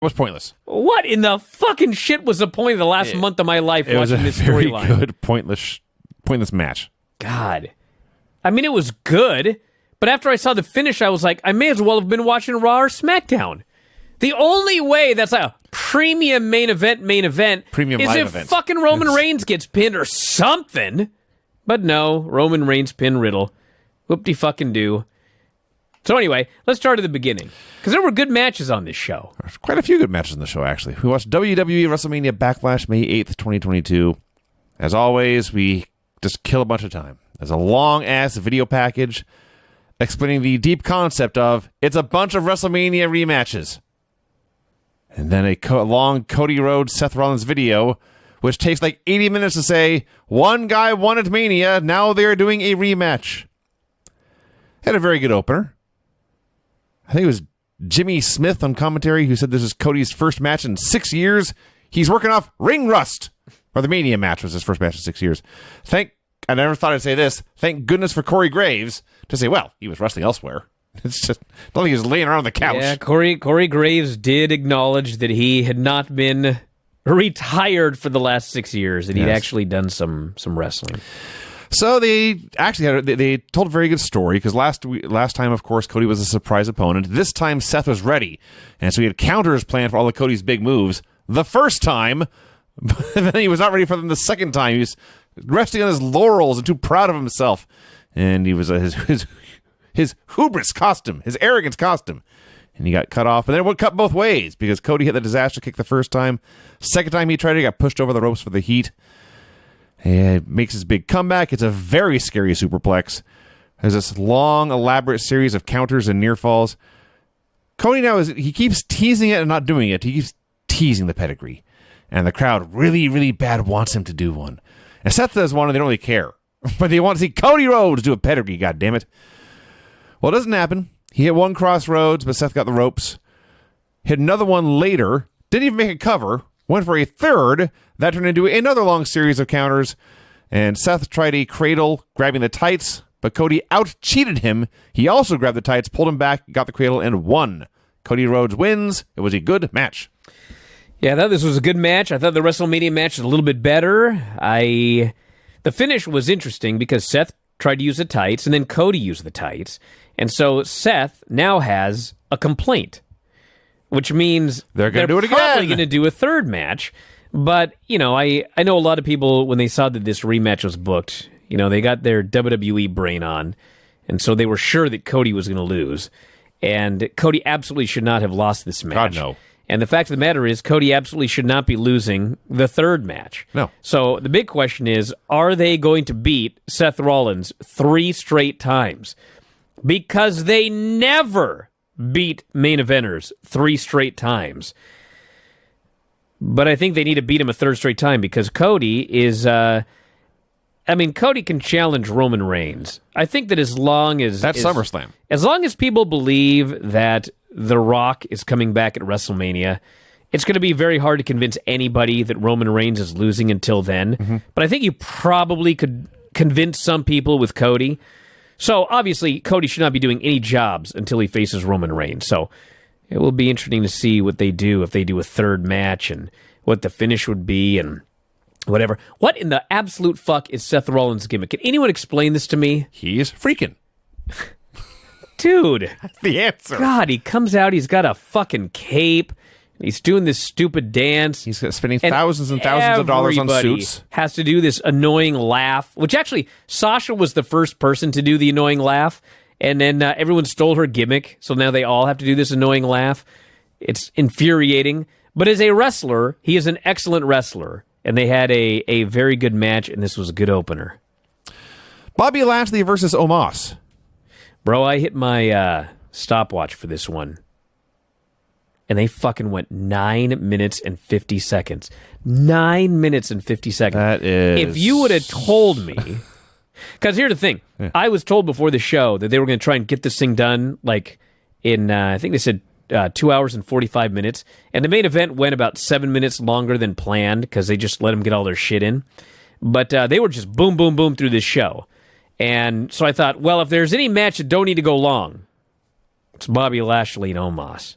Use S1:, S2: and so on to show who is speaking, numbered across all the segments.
S1: was pointless.
S2: What in the fucking shit was the point of the last month of my life watching this storyline?
S1: It was a very good, pointless match.
S2: God. I mean, it was good, but after I saw the finish, I was like, I may as well have been watching Raw or SmackDown. The only way that's a premium main event
S1: premium
S2: is
S1: live
S2: if
S1: event.
S2: fucking Roman Reigns gets pinned or something. But no, Roman Reigns pin Riddle. Whoop-de-fucking-do. So anyway, let's start at the beginning, because there were good matches on this show.
S1: There's quite a few good matches on the show, actually. We watched WWE WrestleMania Backlash May 8th, 2022. As always, we just kill a bunch of time. There's a long-ass video package explaining the deep concept of it's a bunch of WrestleMania rematches. And then a long Cody Rhodes, Seth Rollins video, which takes like 80 minutes to say, one guy won at Mania, now they're doing a rematch. Had a very good opener. I think it was Jimmy Smith on commentary who said this is Cody's first match in 6 years. He's working off ring rust. Or the Mania match was his first match in 6 years. I never thought I'd say this. Thank goodness for Corey Graves to say, well, he was wrestling elsewhere. It's just, I don't think he was laying around on the couch.
S2: Yeah, Corey Graves did acknowledge that he had not been retired for the last 6 years, and he'd actually done some wrestling.
S1: So they actually they told a very good story, because last time, of course, Cody was a surprise opponent. This time, Seth was ready, and so he had counters planned for all of Cody's big moves. The first time, but then he was not ready for them the second time. He was resting on his laurels and too proud of himself, and he was his hubris cost him, his arrogance cost him, and he got cut off. And then it would cut both ways, because Cody hit the disaster kick the first time. Second time he tried it, he got pushed over the ropes for the heat. He makes his big comeback. It's a very scary superplex. There's this long, elaborate series of counters and near falls. Cody now he keeps teasing it and not doing it. He keeps teasing the pedigree. And the crowd really, really bad wants him to do one. And Seth does one and they don't really care. But they want to see Cody Rhodes do a pedigree, goddammit. Well, it doesn't happen. He hit one crossroads, but Seth got the ropes. Hit another one later. Didn't even make a cover. Went for a third. That turned into another long series of counters. And Seth tried a cradle, grabbing the tights, but Cody out-cheated him. He also grabbed the tights, pulled him back, got the cradle, and won. Cody Rhodes wins. It was a good match.
S2: Yeah, I thought this was a good match. I thought the WrestleMania match was a little bit better. The finish was interesting because Seth tried to use the tights, and then Cody used the tights. And so Seth now has a complaint, which means
S1: they're going to do it again.
S2: Probably going to do a third match. But, I know a lot of people, when they saw that this rematch was booked, they got their WWE brain on, and so they were sure that Cody was going to lose. And Cody absolutely should not have lost this match.
S1: God, no.
S2: And the fact of the matter is, Cody absolutely should not be losing the third match.
S1: No.
S2: So the big question is, are they going to beat Seth Rollins 3 straight times? Because they never beat main eventers 3 straight times. But I think they need to beat him a third straight time, because Cody is... Cody can challenge Roman Reigns. I think that as long as...
S1: That's SummerSlam.
S2: As long as people believe that The Rock is coming back at WrestleMania, it's going to be very hard to convince anybody that Roman Reigns is losing until then. Mm-hmm. But I think you probably could convince some people with Cody. So, obviously, Cody should not be doing any jobs until he faces Roman Reigns. So, it will be interesting to see what they do, if they do a third match, and what the finish would be, and whatever. What in the absolute fuck is Seth Rollins' gimmick? Can anyone explain this to me?
S1: He's freaking.
S2: Dude.
S1: That's the answer.
S2: God, he comes out, he's got a fucking cape, he's doing this stupid dance.
S1: He's spending thousands and thousands of dollars on suits.
S2: Has to do this annoying laugh, which actually, Sasha was the first person to do the annoying laugh, and then everyone stole her gimmick, so now they all have to do this annoying laugh. It's infuriating. But as a wrestler, he is an excellent wrestler, and they had a very good match, and this was a good opener.
S1: Bobby Lashley versus Omos.
S2: Bro, I hit my stopwatch for this one, and they fucking went 9 minutes and 50 seconds. 9 minutes and 50 seconds.
S1: That is...
S2: If you would have told me... Because here's the thing. Yeah. I was told before the show that they were going to try and get this thing done, in, I think they said 2 hours and 45 minutes. And the main event went about 7 minutes longer than planned, because they just let them get all their shit in. But they were just boom, boom, boom through this show. And so I thought, well, if there's any match that don't need to go long, it's Bobby Lashley and Omos.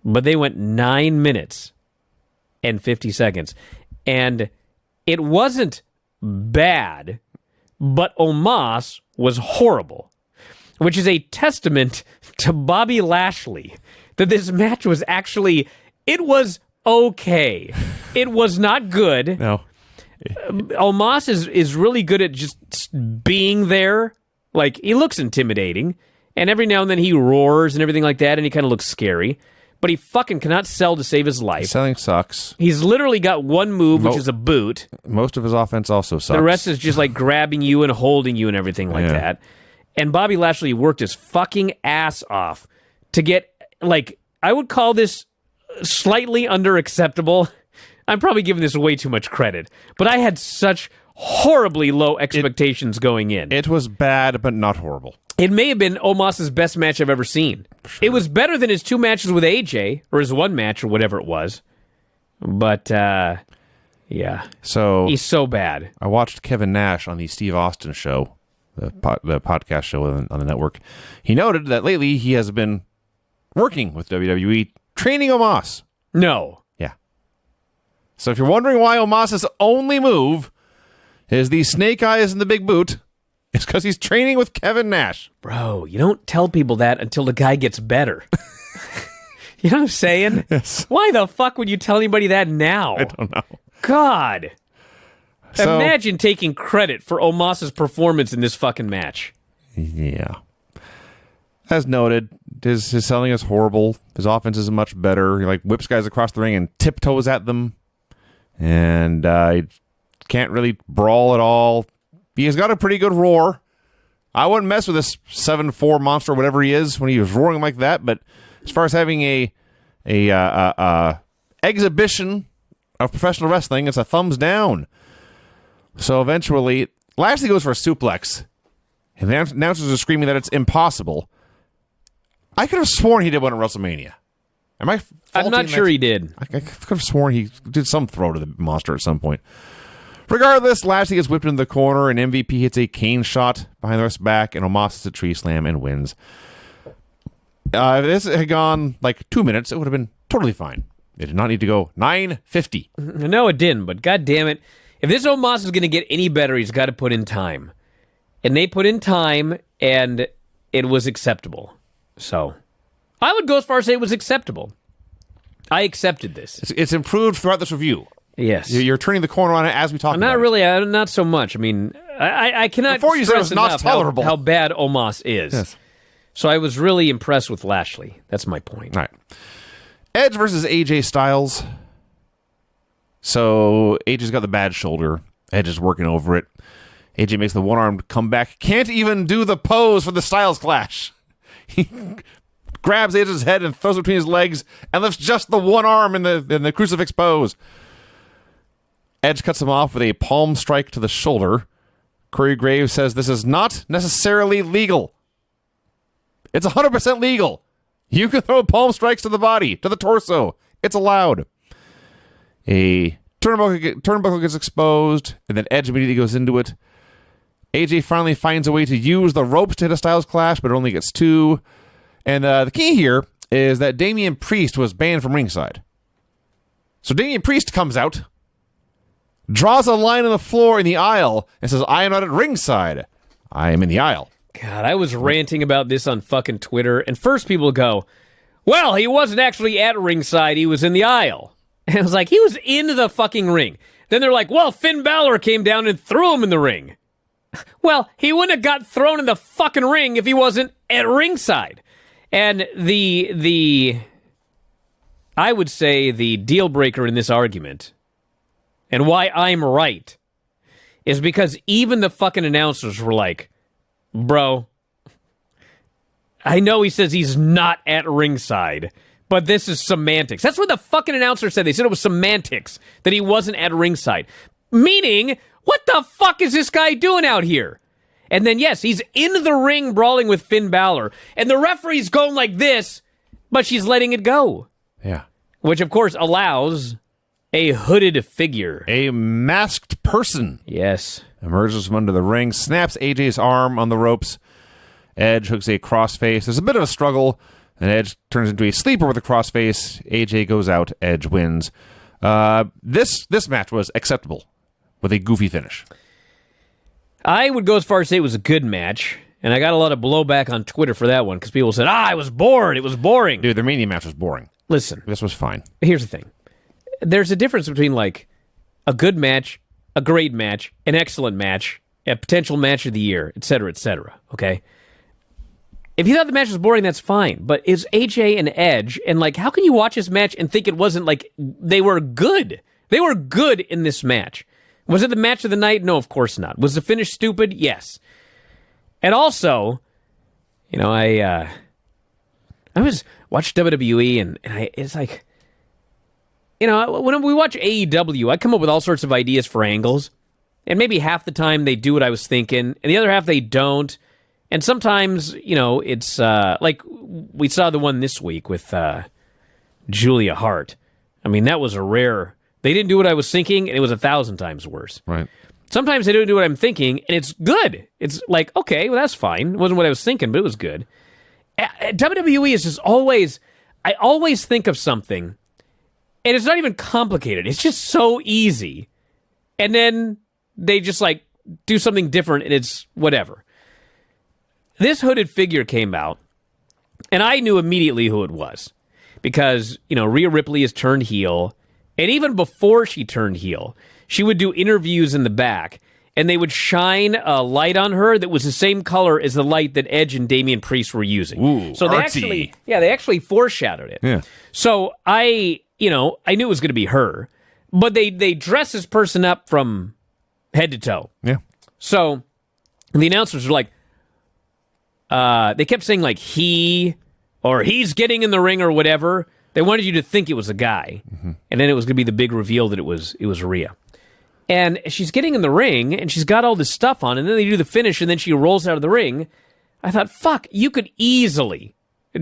S2: but they went 9 minutes and 50 seconds. And it wasn't bad, but Omos was horrible, which is a testament to Bobby Lashley that this match was actually, it was okay. It was not good.
S1: No.
S2: Omos is really good at just being there. Like, he looks intimidating, and every now and then he roars and everything like that, and he kind of looks scary. But he fucking cannot sell to save his life.
S1: Selling sucks.
S2: He's literally got one move, which is a boot.
S1: Most of his offense also sucks.
S2: The rest is just like grabbing you and holding you and everything like that. And Bobby Lashley worked his fucking ass off to get, like, I would call this slightly under acceptable. I'm probably giving this way too much credit, but I had such horribly low expectations going in.
S1: It was bad, but not horrible.
S2: It may have been Omos' best match I've ever seen. Sure. It was better than his 2 matches with AJ, or his 1 match, or whatever it was. But, yeah.
S1: So
S2: he's so bad.
S1: I watched Kevin Nash on the Steve Austin show, the podcast show on the network. He noted that lately he has been working with WWE, training Omos.
S2: No.
S1: Yeah. So if you're wondering why Omos' only move is the snake eyes and the big boot, it's because he's training with Kevin Nash.
S2: Bro, you don't tell people that until the guy gets better. You know what I'm saying?
S1: Yes.
S2: Why the fuck would you tell anybody that now?
S1: I don't know.
S2: God.
S1: So,
S2: imagine taking credit for Omos' performance in this fucking match.
S1: Yeah. As noted, his selling is horrible. His offense is much better. He whips guys across the ring and tiptoes at them. And he can't really brawl at all. He's got a pretty good roar. I wouldn't mess with this 7'4" monster, whatever he is, when he was roaring like that. But as far as having a exhibition of professional wrestling, it's a thumbs down. So eventually, Lashley goes for a suplex, and the announcers are screaming that it's impossible. I could have sworn he did one at WrestleMania.
S2: I'm not sure he did.
S1: I could have sworn he did some throw to the monster at some point. Regardless, Lashley gets whipped into the corner, and MVP hits a cane shot behind the rest back, and Omos hits a tree slam and wins. If this had gone 2 minutes, it would have been totally fine. It did not need to go 9:50.
S2: No, it didn't, but god damn it. If this Omos is going to get any better, he's got to put in time. And they put in time, and it was acceptable. So, I would go as far as say it was acceptable. I accepted this.
S1: It's improved throughout this review.
S2: Yes.
S1: You're turning the corner on it as we talk about
S2: it. Not really, not so much. I mean, I cannot
S1: Before you said it was not tolerable.
S2: How bad Omos is.
S1: Yes.
S2: So I was really impressed with Lashley. That's my point.
S1: All right. Edge versus AJ Styles. So AJ's got the bad shoulder. Edge is working over it. AJ makes the one-armed comeback. Can't even do the pose for the Styles Clash. He grabs AJ's head and throws it between his legs and lifts just the one arm in the crucifix pose. Edge cuts him off with a palm strike to the shoulder. Corey Graves says this is not necessarily legal. It's 100% legal. You can throw palm strikes to the body, to the torso. It's allowed. A turnbuckle gets exposed, and then Edge immediately goes into it. AJ finally finds a way to use the ropes to hit a Styles Clash, but it only gets 2. And the key here is that Damian Priest was banned from ringside. So Damian Priest comes out, draws a line on the floor in the aisle, and says, I am not at ringside. I am in the aisle.
S2: God, I was ranting about this on fucking Twitter, and first people go, well, he wasn't actually at ringside, he was in the aisle. And I was like, he was in the fucking ring. Then they're like, well, Finn Balor came down and threw him in the ring. Well, he wouldn't have got thrown in the fucking ring if he wasn't at ringside. And I would say the deal breaker in this argument, and why I'm right, is because even the fucking announcers were like, bro, I know he says he's not at ringside, but this is semantics. That's what the fucking announcer said. They said it was semantics, that he wasn't at ringside. Meaning, what the fuck is this guy doing out here? And then, yes, he's in the ring brawling with Finn Balor, and the referee's going like this, but she's letting it go.
S1: Yeah.
S2: Which, of course, allows a hooded figure.
S1: A masked person.
S2: Yes.
S1: Emerges from under the ring, snaps AJ's arm on the ropes. Edge hooks a crossface. There's a bit of a struggle. And Edge turns into a sleeper with a crossface. AJ goes out. Edge wins. This match was acceptable with a goofy finish.
S2: I would go as far as say it was a good match, and I got a lot of blowback on Twitter for that one because people said, I was bored. It was boring.
S1: Dude, their Mania match was boring.
S2: Listen.
S1: This was fine.
S2: Here's the thing. There's a difference between, like, a good match, a great match, an excellent match, a potential match of the year, et cetera, okay? If you thought the match was boring, that's fine. But it's AJ and Edge, and, like, how can you watch this match and think it wasn't, like, they were good? They were good in this match. Was it the match of the night? No, of course not. Was the finish stupid? Yes. And also, you know, I was watched WWE, and it's like, you know, when we watch AEW, I come up with all sorts of ideas for angles, and maybe half the time they do what I was thinking, and the other half they don't. And sometimes, you know, it's like we saw the one this week with Julia Hart. I mean, that was a rare. They didn't do what I was thinking, and it was 1,000 times worse.
S1: Right.
S2: Sometimes they don't do what I'm thinking, and it's good. It's like, okay, well, that's fine. It wasn't what I was thinking, but it was good. WWE is just always, I always think of something, and it's not even complicated. It's just so easy. And then they just, like, do something different, and it's whatever. This hooded figure came out, and I knew immediately who it was. Because, you know, Rhea Ripley has turned heel, and even before she turned heel, she would do interviews in the back, and they would shine a light on her that was the same color as the light that Edge and Damian Priest were using.
S1: Ooh,
S2: so
S1: artsy.
S2: they actually foreshadowed it.
S1: Yeah.
S2: So I knew it was going to be her, but they dress this person up from head to toe.
S1: Yeah.
S2: So the announcers were like, they kept saying like he or he's getting in the ring or whatever. They wanted you to think it was a guy, and then it was going to be the big reveal that it was Rhea. And she's getting in the ring, and she's got all this stuff on, and then they do the finish, and then she rolls out of the ring. I thought, fuck, you could easily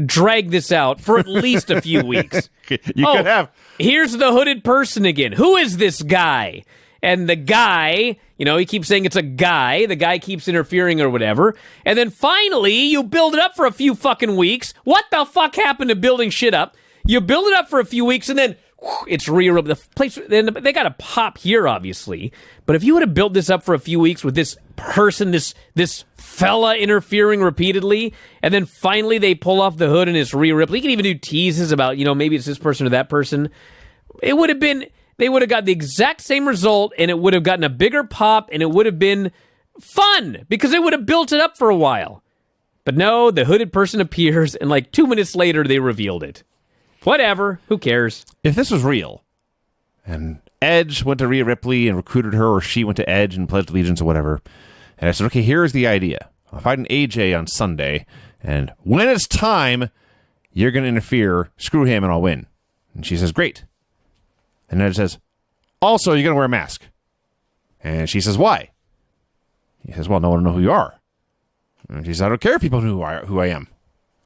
S2: drag this out for at least a few weeks.
S1: You could have.
S2: Here's the hooded person again. Who is this guy? And the guy, you know, he keeps saying it's a guy. The guy keeps interfering or whatever. And then finally, you build it up for a few fucking weeks. What the fuck happened to building shit up? You build it up for a few weeks, and then it's Rhea Ripley. The place, then they got to pop here, obviously. But if you would have built this up for a few weeks with this person, this fella interfering repeatedly, and then finally they pull off the hood and it's Rhea Ripley. You can even do teases about, you know, maybe it's this person or that person. It would have been, they would have got the exact same result, and it would have gotten a bigger pop, and it would have been fun because they would have built it up for a while. But no, the hooded person appears, and like 2 minutes later, they revealed it. Whatever. Who cares?
S1: If this was real, and Edge went to Rhea Ripley and recruited her, or she went to Edge and pledged allegiance or whatever, and I said, okay, here's the idea. I'll fight an AJ on Sunday, and when it's time, you're going to interfere, screw him, and I'll win. And she says, great. And Edge says, also, you're going to wear a mask. And she says, why? He says, well, no one will know who you are. And she says, I don't care if people know who I am.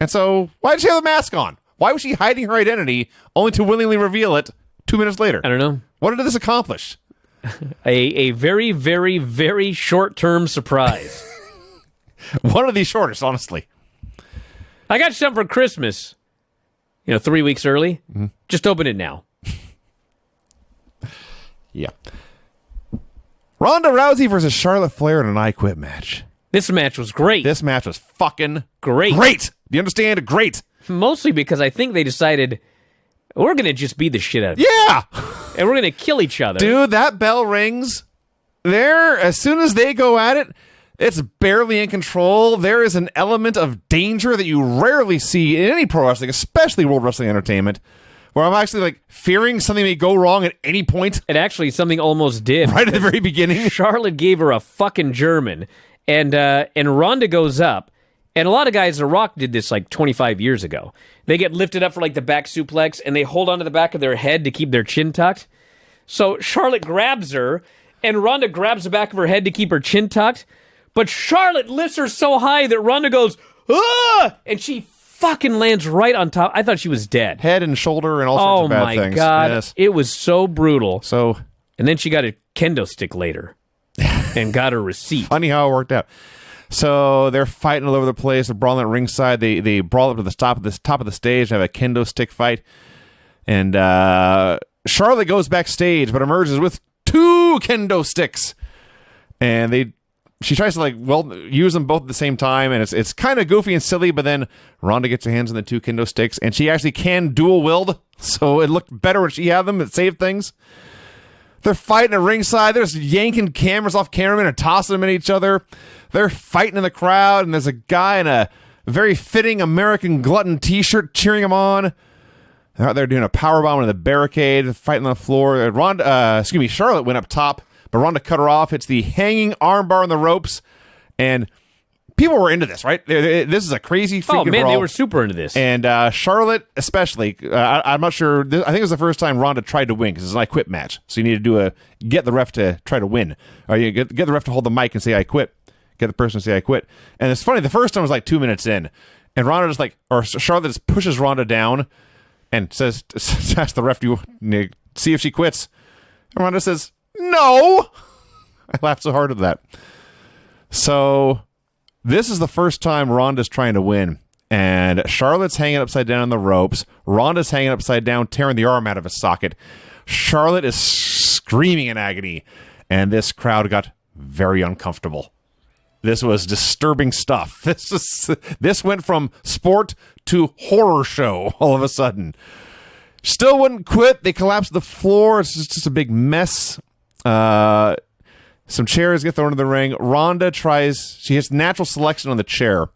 S1: And so, why did she have the mask on? Why was she hiding her identity only to willingly reveal it 2 minutes later?
S2: I don't know.
S1: What did this accomplish?
S2: A very, very, very short-term surprise.
S1: One of the shortest, honestly.
S2: I got something for Christmas. 3 weeks early.
S1: Mm-hmm.
S2: Just open it now.
S1: Yeah. Ronda Rousey versus Charlotte Flair in an I Quit match.
S2: This match was great.
S1: This match was fucking
S2: great.
S1: Great. Do you understand? Great.
S2: Mostly because I think they decided we're going to just beat the shit out of
S1: Yeah.
S2: and we're going to kill each other.
S1: Dude, that bell rings. There, as soon as they go at it, it's barely in control. There is an element of danger that you rarely see in any pro wrestling, especially World Wrestling Entertainment, where I'm actually like fearing something may go wrong at any point.
S2: And actually, something almost did.
S1: Right at the very beginning.
S2: Charlotte gave her a fucking German, and Ronda goes up. And a lot of guys, The Rock did this like 25 years ago. They get lifted up for like the back suplex, and they hold onto the back of their head to keep their chin tucked. So Charlotte grabs her, and Ronda grabs the back of her head to keep her chin tucked. But Charlotte lifts her so high that Ronda goes, ah! And she fucking lands right on top. I thought she was dead.
S1: Head and shoulder and all sorts of bad things.
S2: Oh my God.
S1: Yes.
S2: It was so brutal.
S1: So,
S2: and then she got a kendo stick later and got a receipt.
S1: Funny how it worked out. So they're fighting all over the place. They're brawling at ringside. They brawl up to the top of the stage and have a kendo stick fight. And Charlotte goes backstage, but emerges with 2 kendo sticks. And she tries to use them both at the same time, and it's kind of goofy and silly. But then Ronda gets her hands on the 2 kendo sticks, and she actually can dual wield, so it looked better when she had them. It saved things. They're fighting at ringside. They're just yanking cameras off cameramen and tossing them at each other. They're fighting in the crowd, and there's a guy in a very fitting American Glutton T-shirt cheering him on. They're out there doing a powerbomb into the barricade, fighting on the floor. Charlotte went up top, but Ronda cut her off. It's the hanging armbar on the ropes, and people were into this, right? This is a crazy freaking brawl.
S2: They were super into this.
S1: And Charlotte, especially, I'm not sure. I think it was the first time Ronda tried to win because it's an I quit match. So you need to get the ref to try to win, or you get the ref to hold the mic and say I quit. Get the person to say I quit. And it's funny. The first time was like 2 minutes in, and Charlotte just pushes Ronda down and asks the ref to see if she quits. And Ronda says no. I laughed so hard at that. So this is the first time Ronda's trying to win, and Charlotte's hanging upside down on the ropes. Ronda's hanging upside down, tearing the arm out of his socket. Charlotte is screaming in agony, and this crowd got very uncomfortable. This was disturbing stuff. This went from sport to horror show all of a sudden. Still wouldn't quit. They collapsed to the floor. It's just a big mess. Some chairs get thrown into the ring. Ronda tries. She hits natural selection on the chair,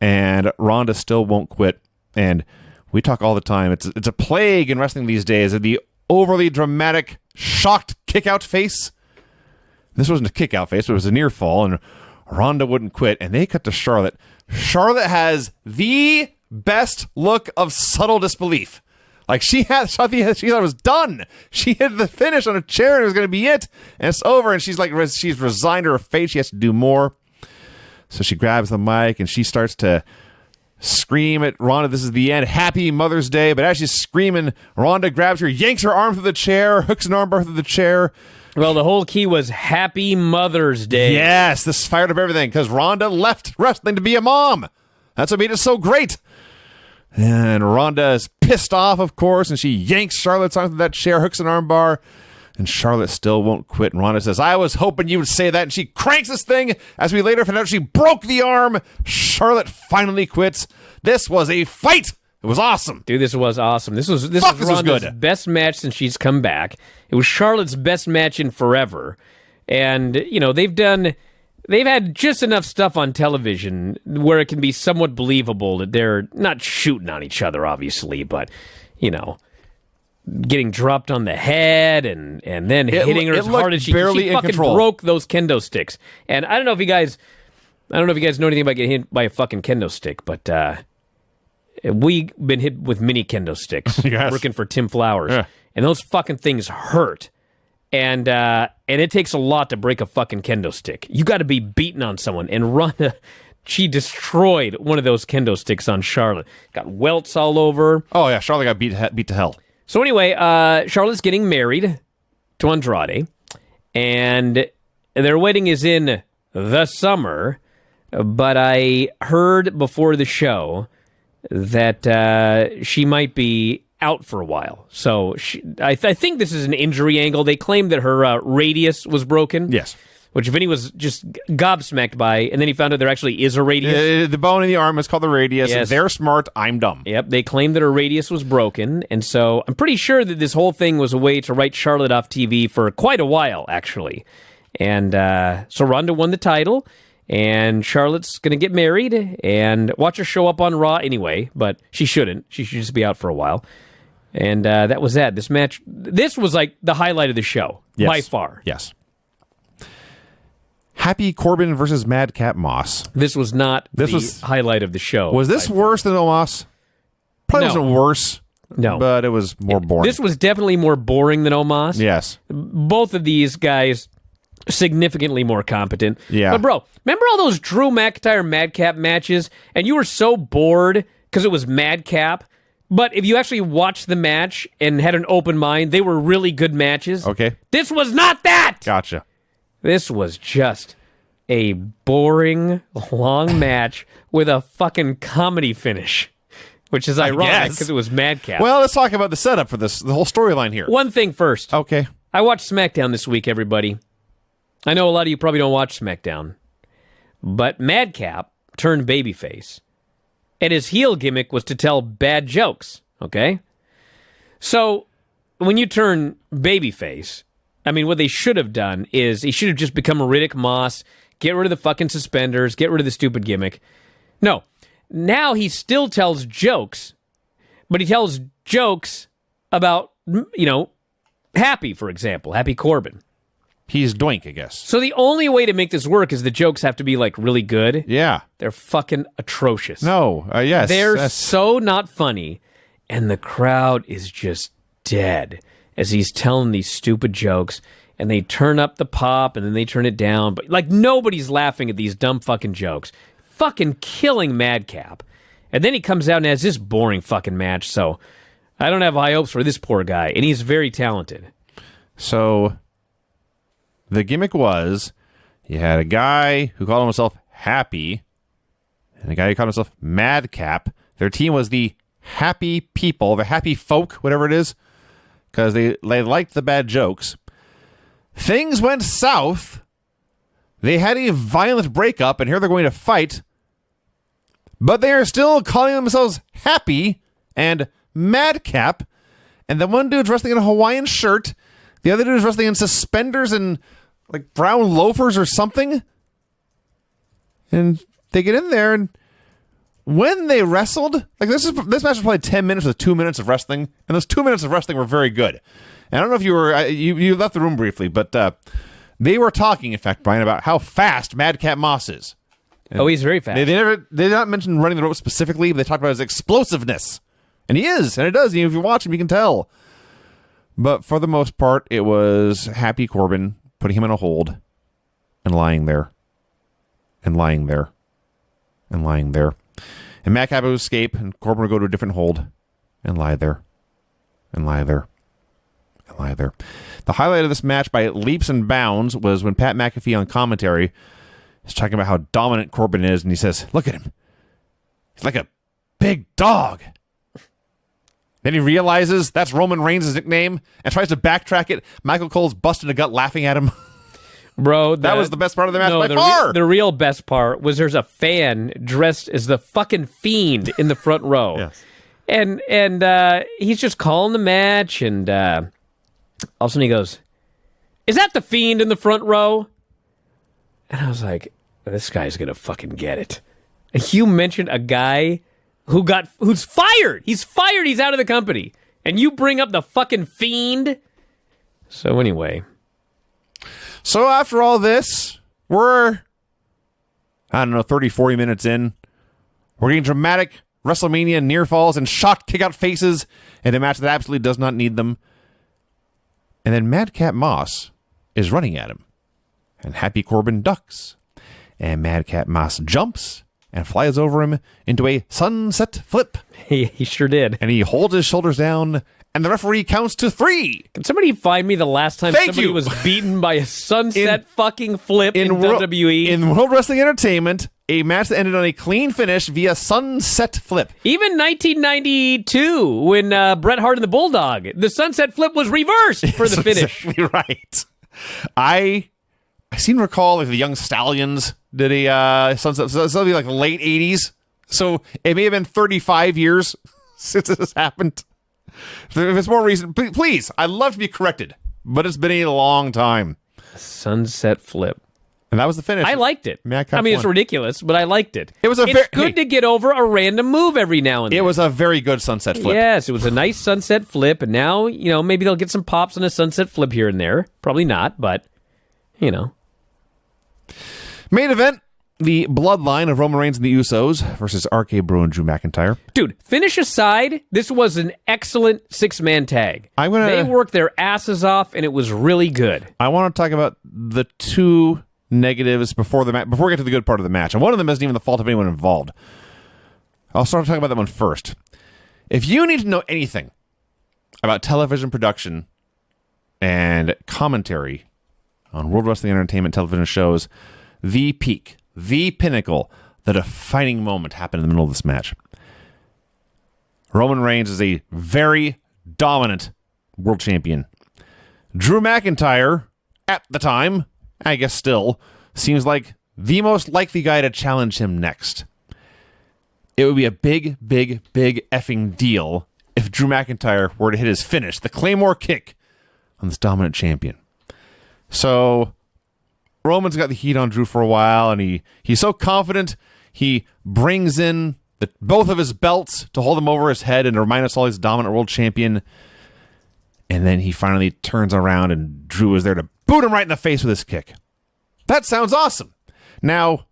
S1: and Ronda still won't quit. And we talk all the time. It's a plague in wrestling these days. The overly dramatic, shocked kick-out face. This wasn't a kick-out face, but it was a near fall, and Ronda wouldn't quit. And they cut to Charlotte. Charlotte has the best look of subtle disbelief. Like she thought it was done. She hit the finish on a chair and it was going to be it. And it's over. And she's resigned to her fate. She has to do more. So she grabs the mic and she starts to scream at Ronda. This is the end. Happy Mother's Day. But as she's screaming, Ronda grabs her, yanks her arm through the chair, hooks an armbar through the chair.
S2: Well, the whole key was Happy Mother's Day.
S1: Yes, this fired up everything because Ronda left wrestling to be a mom. That's what made it so great. And Ronda is pissed off, of course, and she yanks Charlotte's arm through that chair, hooks an armbar, and Charlotte still won't quit. And Ronda says, I was hoping you would say that. And she cranks this thing. As we later find out, she broke the arm. Charlotte finally quits. This was a fight. It was awesome.
S2: Dude, this was awesome. This was Ronda's best match since she's come back. It was Charlotte's best match in forever. And, they've had just enough stuff on television where it can be somewhat believable that they're not shooting on each other, obviously, but, getting dropped on the head and then hitting her as hard as she fucking broke those kendo sticks. And I don't know if you guys know anything about getting hit by a fucking kendo stick, but we've been hit with mini kendo sticks working for Tim Flowers, and those fucking things hurt. And it takes a lot to break a fucking kendo stick. You got to be beaten on someone. And Ronda, she destroyed one of those kendo sticks on Charlotte. Got welts all over.
S1: Oh yeah, Charlotte got beat to hell.
S2: So anyway, Charlotte's getting married to Andrade, and their wedding is in the summer. But I heard before the show that she might be out for a while. So I think this is an injury angle. They claimed that her radius was broken.
S1: Yes.
S2: Which Vinny was just gobsmacked by, and then he found out there actually is a radius.
S1: The bone in the arm is called the radius. Yes. They're smart. I'm dumb.
S2: Yep. They claimed that her radius was broken, and so I'm pretty sure that this whole thing was a way to write Charlotte off TV for quite a while, actually. And so Ronda won the title, and Charlotte's going to get married, and watch her show up on Raw anyway, but she shouldn't. She should just be out for a while. And that was that. This match, this was like the highlight of the show, by far.
S1: Yes. Happy Corbin versus Madcap Moss.
S2: This was not the highlight of the show.
S1: Was this worse than Omos? Probably wasn't worse.
S2: No.
S1: But it was more boring.
S2: This was definitely more boring than Omos.
S1: Yes.
S2: Both of these guys significantly more competent.
S1: Yeah.
S2: But bro, remember all those Drew McIntyre Madcap matches, and you were so bored because it was Madcap? But if you actually watched the match and had an open mind, they were really good matches.
S1: Okay.
S2: This was not that!
S1: Gotcha.
S2: This was just a boring, long match with a fucking comedy finish, which is ironic because it was Madcap.
S1: Well, let's talk about the setup for this, the whole storyline here.
S2: One thing first.
S1: Okay.
S2: I watched SmackDown this week, everybody. I know a lot of you probably don't watch SmackDown, but Madcap turned babyface, and his heel gimmick was to tell bad jokes, okay? So, when you turn babyface, I mean, what they should have done is he should have just become a Riddick Moss, get rid of the fucking suspenders, get rid of the stupid gimmick. No. Now he still tells jokes, but he tells jokes about, Happy, for example, Happy Corbin.
S1: He's Doink, I guess.
S2: So the only way to make this work is the jokes have to be, really good.
S1: Yeah.
S2: They're fucking atrocious.
S1: No, yes.
S2: They're so not funny, and the crowd is just dead as he's telling these stupid jokes, and they turn up the pop, and then they turn it down, but, nobody's laughing at these dumb fucking jokes. Fucking killing Madcap. And then he comes out and has this boring fucking match, so I don't have high hopes for this poor guy, and he's very talented.
S1: So the gimmick was you had a guy who called himself Happy and a guy who called himself Madcap. Their team was the Happy People, the Happy Folk, whatever it is, because they liked the bad jokes. Things went south. They had a violent breakup, and here they're going to fight. But they are still calling themselves Happy and Madcap. And the one dude's wrestling in a Hawaiian shirt. The other dude's wrestling in suspenders and brown loafers or something. And they get in there, and when they wrestled, this match was probably 10 minutes with 2 minutes of wrestling, and those 2 minutes of wrestling were very good. And I don't know if you were you left the room briefly, but they were talking, in fact, Brian, about how fast Madcap Moss is. And
S2: he's very fast.
S1: They did not mention running the rope specifically, but they talked about his explosiveness. And he is, and it does. If you watch him, you can tell. But for the most part, it was Happy Corbin putting him in a hold and lying there. And lying there. And lying there. And Madcap would escape, and Corbin would go to a different hold and lie there. And lie there. And lie there. The highlight of this match by leaps and bounds was when Pat McAfee on commentary is talking about how dominant Corbin is, and he says, look at him. He's like a big dog. Then he realizes that's Roman Reigns' nickname and tries to backtrack it. Michael Cole's busting a gut laughing at him.
S2: Bro,
S1: that was the best part of the match by far.
S2: The real best part was there's a fan dressed as the fucking Fiend in the front row.
S1: Yes.
S2: And he's just calling the match, and all of a sudden he goes, is that the Fiend in the front row? And I was like, this guy's going to fucking get it. And you mentioned a guy who's fired. He's fired. He's out of the company. And you bring up the fucking Fiend. So anyway.
S1: So after all this, we're, 30, 40 minutes in. We're getting dramatic WrestleMania near falls and shocked kick-out faces in a match that absolutely does not need them. And then Madcap Moss is running at him. And Happy Corbin ducks. And Madcap Moss jumps and flies over him into a sunset flip.
S2: He sure did.
S1: And he holds his shoulders down, and the referee counts to 3.
S2: Can somebody find me the last time somebody was beaten by a sunset fucking flip in WWE?
S1: In World Wrestling Entertainment, a match that ended on a clean finish via sunset flip.
S2: Even 1992, when Bret Hart and the Bulldog, the sunset flip was reversed for the finish.
S1: Exactly right. I recall the Young Stallions did a sunset. So it'll be late 80s. So it may have been 35 years since this has happened. So if it's more recent, please, I'd love to be corrected, but it's been a long time.
S2: Sunset flip.
S1: And that was the finish.
S2: I liked it. It's ridiculous, but I liked it. It's good to get over a random move every now and then.
S1: It was a very good sunset flip.
S2: Yes, it was a nice sunset flip, and now, maybe they'll get some pops on a sunset flip here and there. Probably not, but,
S1: Main event, the bloodline of Roman Reigns and the Usos versus RK Bro and Drew McIntyre.
S2: Dude, finish aside, this was an excellent 6-man tag. They worked their asses off, and it was really good. I
S1: want to talk about the 2 negatives before we get to the good part of the match. And one of them isn't even the fault of anyone involved. I'll start talking about that one first. If you need to know anything about television production and commentary on World Wrestling Entertainment television shows, the peak, the pinnacle, the defining moment happened in the middle of this match. Roman Reigns is a very dominant world champion. Drew McIntyre, at the time, I guess still, seems like the most likely guy to challenge him next. It would be a big, big, big effing deal if Drew McIntyre were to hit his finish, the Claymore kick, on this dominant champion. So Roman's got the heat on Drew for a while, and he's so confident, he brings in both of his belts to hold him over his head and to remind us all he's dominant world champion. And then he finally turns around, and Drew is there to boot him right in the face with his kick. That sounds awesome. Now,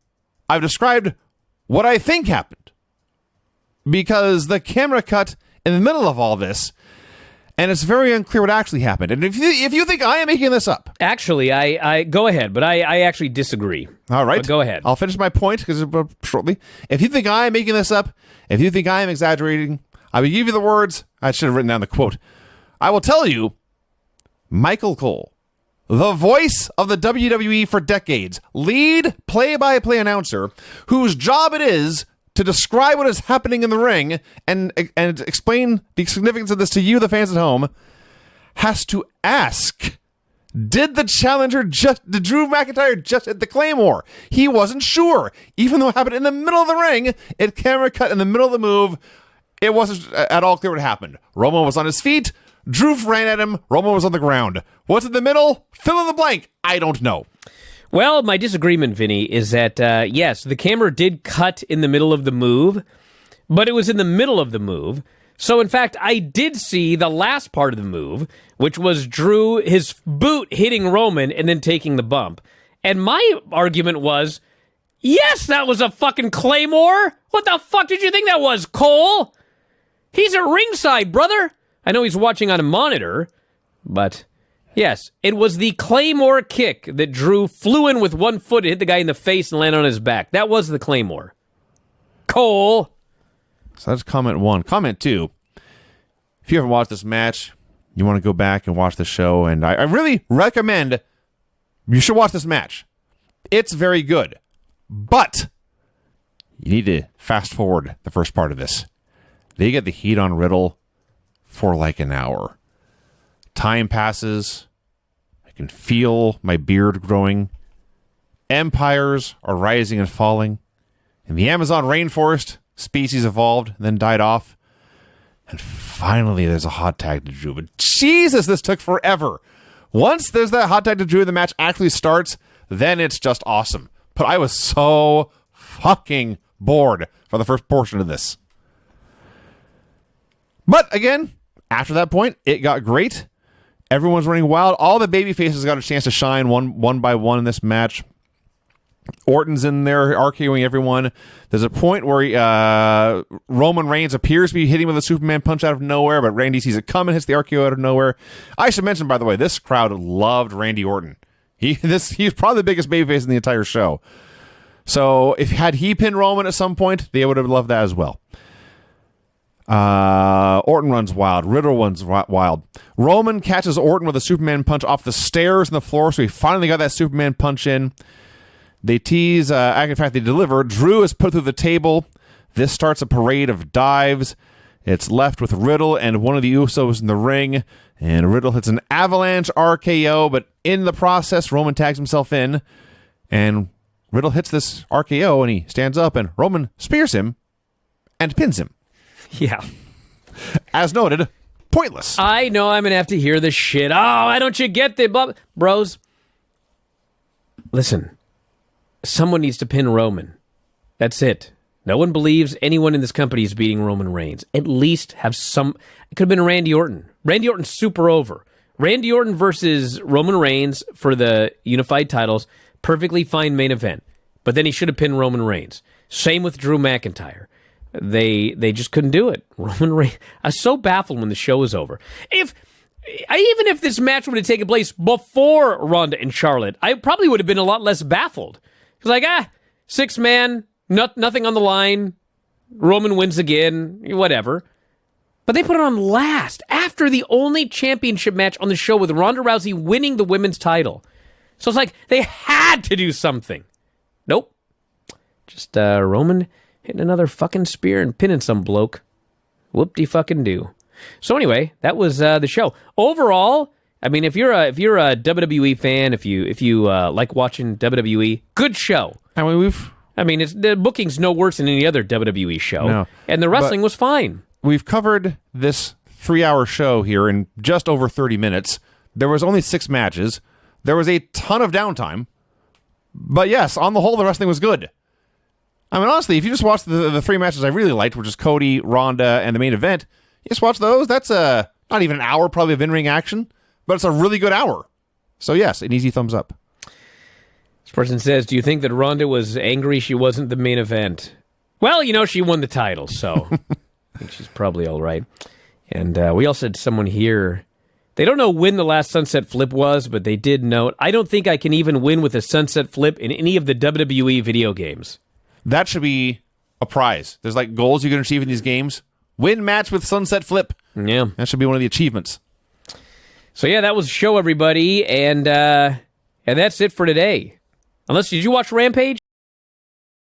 S1: I've described what I think happened, because the camera cut in the middle of all this, and it's very unclear what actually happened. And if you think I am making this up...
S2: Actually, I go ahead, but I actually disagree.
S1: All right.
S2: But go ahead.
S1: I'll finish my point shortly. If you think I am making this up, if you think I am exaggerating, I will give you the words. I should have written down the quote. I will tell you, Michael Cole, the voice of the WWE for decades, lead play-by-play announcer, whose job it is to describe what is happening in the ring and explain the significance of this to you, the fans at home, has to ask, did Drew McIntyre just hit the Claymore? He wasn't sure. Even though it happened in the middle of the ring, it camera cut in the middle of the move, it wasn't at all clear what happened. Roman was on his feet, Drew ran at him, Roman was on the ground. What's in the middle? Fill in the blank. I don't know.
S2: Well, my disagreement, Vinny, is that, yes, the camera did cut in the middle of the move, but it was in the middle of the move. So, in fact, I did see the last part of the move, which was Drew, his boot hitting Roman and then taking the bump. And my argument was, yes, that was a fucking Claymore. What the fuck did you think that was, Cole? He's at ringside, brother. I know he's watching on a monitor, but... yes, it was the Claymore kick that Drew flew in with one foot, hit the guy in the face, and landed on his back. That was the Claymore. Cole.
S1: So that's comment one. Comment two. If you haven't watched this match, you want to go back and watch the show, and I really recommend you should watch this match. It's very good. But you need to fast forward the first part of this. They get the heat on Riddle for like an hour. Time passes. I can feel my beard growing. Empires are rising and falling. In the Amazon rainforest, species evolved, then died off. And finally, there's a hot tag to Drew. But Jesus, this took forever. Once there's that hot tag to Drew, the match actually starts, then it's just awesome. But I was so fucking bored for the first portion of this. But again, after that point, it got great. Everyone's running wild. All the baby faces got a chance to shine one by one in this match. Orton's in there, RKOing everyone. There's a point where Roman Reigns appears to be hitting with a Superman punch out of nowhere, but Randy sees it come and hits the RKO out of nowhere. I should mention, by the way, this crowd loved Randy Orton. He's probably the biggest babyface in the entire show. So if had he pinned Roman at some point, they would have loved that as well. Orton runs wild. Riddle runs wild. Roman catches Orton with a Superman punch off the stairs and the floor, so he finally got that Superman punch in. They tease, in fact, they deliver. Drew is put through the table. This starts a parade of dives. It's left with Riddle and one of the Usos in the ring, and Riddle hits an avalanche RKO, but in the process, Roman tags himself in, and Riddle hits this RKO, and he stands up, and Roman spears him and pins him.
S2: Yeah.
S1: As noted, pointless.
S2: I know I'm going to have to hear this shit. Oh, why don't you get the... Bros, listen. Someone needs to pin Roman. That's it. No one believes anyone in this company is beating Roman Reigns. At least have some... It could have been Randy Orton. Randy Orton's super over. Randy Orton versus Roman Reigns for the unified titles. Perfectly fine main event. But then he should have pinned Roman Reigns. Same with Drew McIntyre. They just couldn't do it. Roman Reigns. I was so baffled when the show was over. Even if this match would have taken place before Ronda and Charlotte, I probably would have been a lot less baffled. It's like, 6-man, nothing on the line. Roman wins again, whatever. But they put it on last, after the only championship match on the show with Ronda Rousey winning the women's title. So it's like, they had to do something. Nope. Just Roman hitting another fucking spear and pinning some bloke. Whoop-de-fucking-do. So anyway, that was the show. Overall, I mean, if you're a WWE fan, if you like watching WWE, good show.
S1: I mean,
S2: The booking's no worse than any other WWE show.
S1: No.
S2: And the wrestling was fine.
S1: We've covered this 3-hour show here in just over 30 minutes. There was only 6 matches. There was a ton of downtime. But yes, on the whole, the wrestling was good. I mean, honestly, if you just watch the 3 matches I really liked, which is Cody, Ronda, and the main event, you just watch those. That's not even an hour probably of in-ring action, but it's a really good hour. So yes, an easy thumbs up.
S2: This person says, do you think that Ronda was angry she wasn't the main event? Well, she won the title, so I think she's probably all right. And we also had someone here. They don't know when the last sunset flip was, but they did note, I don't think I can even win with a sunset flip in any of the WWE video games.
S1: That should be a prize. There's like goals you can achieve in these games. Win match with sunset flip.
S2: Yeah.
S1: That should be one of the achievements.
S2: So yeah, that was the show, everybody. And that's it for today. Did you watch Rampage?